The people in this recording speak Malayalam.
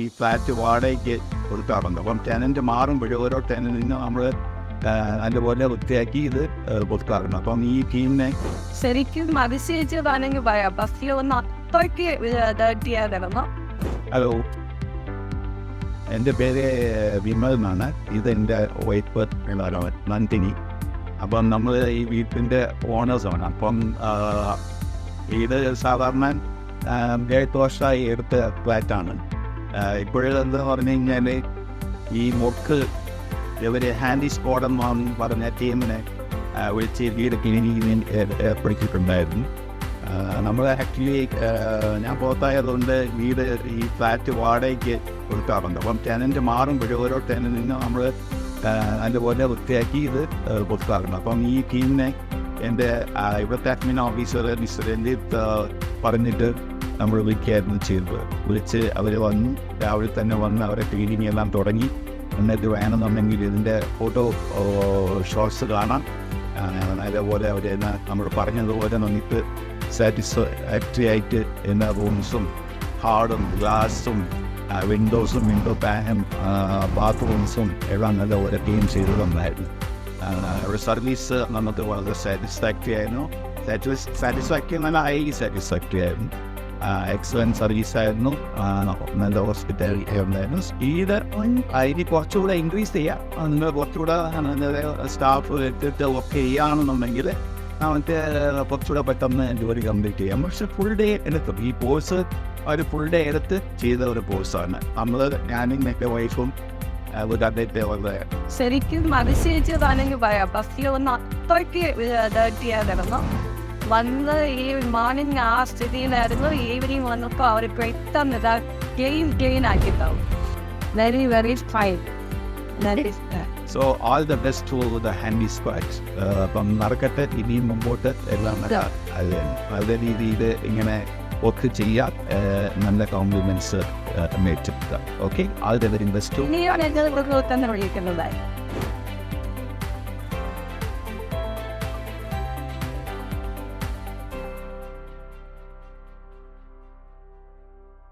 ഈ ഫ്ലാറ്റ് വാടകയ്ക്ക് കൊടുക്കാറുണ്ട്. അപ്പം ടെനൻറ്റ് മാറുമ്പോഴും ഓരോ ടെനൻറ്റിന് നമ്മൾ അതുപോലെ വൃത്തിയാക്കി ഇത് കൊടുക്കാറുണ്ട്. അപ്പം ഈ ടീമിനെ ശരിക്കും അതിശയിച്ചതാണെങ്കിൽ പറയാം. ബസ്സിൽ ഒന്ന് അത്രയ്ക്ക് ഡേർട്ടിയായിരുന്നു. ഹലോ, എൻ്റെ പേര് വിമൽ എന്നാണ്. ഇതെൻ്റെ വൈഫ് നന്ദിനി. അപ്പം നമ്മൾ ഈ വീട്ടിൻ്റെ ഓണേഴ്സാണ്. അപ്പം ഇത് സാധാരണ 8 വർഷമായി എടുത്ത ഫ്ലാറ്റാണ്. ഇപ്പോഴെന്ന് പറഞ്ഞു കഴിഞ്ഞാൽ ഈ മൊക്ക് ഇവർ ഹാൻഡി സ്ക്വാഡെന്ന് പറഞ്ഞ ടീമിനെ വിളിച്ച് വീട് ക്ലീനിങ്ങിന് ഏർപ്പെടുത്തിയിട്ടുണ്ടായിരുന്നു. നമ്മൾ ആക്ച്വലി ഞാൻ പുറത്തായതുകൊണ്ട് വീട് ഈ ഫ്ലാറ്റ് വാടകയ്ക്ക് കൊടുക്കാറുണ്ട്. അപ്പം ടെനൻറ്റ് മാറുമ്പോഴും ഓരോ ടെനൻറ്റിന് നമ്മൾ അതുപോലെ വൃത്തിയാക്കി ഇത് കൊടുക്കാറുണ്ട്. അപ്പം ഈ ടീമിനെ എൻ്റെ ഇവിടുത്തെ അഡ്മിൻ ഓഫീസർ മിസ്റ്റർ രഞ്ജിത്ത് പറഞ്ഞിട്ട് നമ്മൾ വിളിക്കുകയായിരുന്നു ചെയ്തത്. വിളിച്ച് അവർ വന്നു, രാവിലെ തന്നെ വന്ന് അവരെ ക്ലീനിങ് എല്ലാം തുടങ്ങി. എന്നിട്ട് വേണമെന്നുണ്ടെങ്കിൽ ഇതിൻ്റെ ഫോട്ടോ ഷോട്ട്സ് കാണാം. അതേപോലെ അവർ നമ്മൾ പറഞ്ഞതുപോലെ നമുക്ക് സാറ്റിസ്ഫാക്ടറി ആയിട്ട് എല്ലാ റൂംസും ഹാർഡും ഗ്ലാസും വിൻഡോസും വിൻഡോ പാനും ബാത്റൂംസും എല്ലാം നല്ലപോലെ ക്ലീൻ ചെയ്തതുണ്ടായിരുന്നു. അവരുടെ സർവീസ് നമുക്ക് വളരെ സാറ്റിസ്ഫാക്ടറി ആയിരുന്നു. സാറ്റിസ്ഫാക്ടറി എന്നല്ല, ഹൈലി സാറ്റിസ്ഫാക്ടറി ആയിരുന്നു. എക്സലൻറ്റ് സർവീസായിരുന്നു. നല്ല ഹോസ്പിറ്റാലിറ്റി ഉണ്ടായിരുന്നു. സ്പീഡ് അതിന് കുറച്ചുകൂടെ ഇൻക്രീസ് ചെയ്യാം. നിങ്ങൾ കുറച്ചുകൂടെ സ്റ്റാഫ് എടുത്തിട്ട് വർക്ക് ചെയ്യുകയാണെന്നുണ്ടെങ്കിൽ നമുക്ക് കുറച്ചുകൂടെ പെട്ടെന്ന് ജോലി കംപ്ലീറ്റ് ചെയ്യാം. പക്ഷെ ഫുൾ ഡേ എടുക്കും. ഈ കോഴ്സ് ഒരു ഫുൾ ഡേ എടുത്ത് ചെയ്ത ഒരു കോഴ്സാണ്. ഞാനും എൻ്റെ വൈഫും ശരിക്കും അതിശയിച്ചതാണെങ്കിൽ പറയാം. ബസ്സിൽ ഒന്ന് അത്രയ്ക്ക് ഡേർട്ടിയായിരുന്നു. വന്ന് ഈ മോർണിംഗ് ആ സ്ഥിതിയിലായിരുന്നു. ഈവനിങ് വന്നപ്പോൾ അവർ പെട്ടെന്ന് ക്ലീൻ ആക്കിയിട്ടുണ്ടാവും. Very very fine. So all the best to the handy squads. അപ്പം നടക്കട്ടെ, ഇനിയും മുമ്പോട്ട് എല്ലാം നല്ല രീതിയിൽ ഇങ്ങനെ വർക്ക് ചെയ്യാൻ നല്ല കോംപ്ലിമെന്റ്സ് മേടിച്ചെടുക്കുക. Okay, all the very best. ഇനിയാണ് ഞങ്ങൾ തന്നെ വിളിക്കുന്നതായി.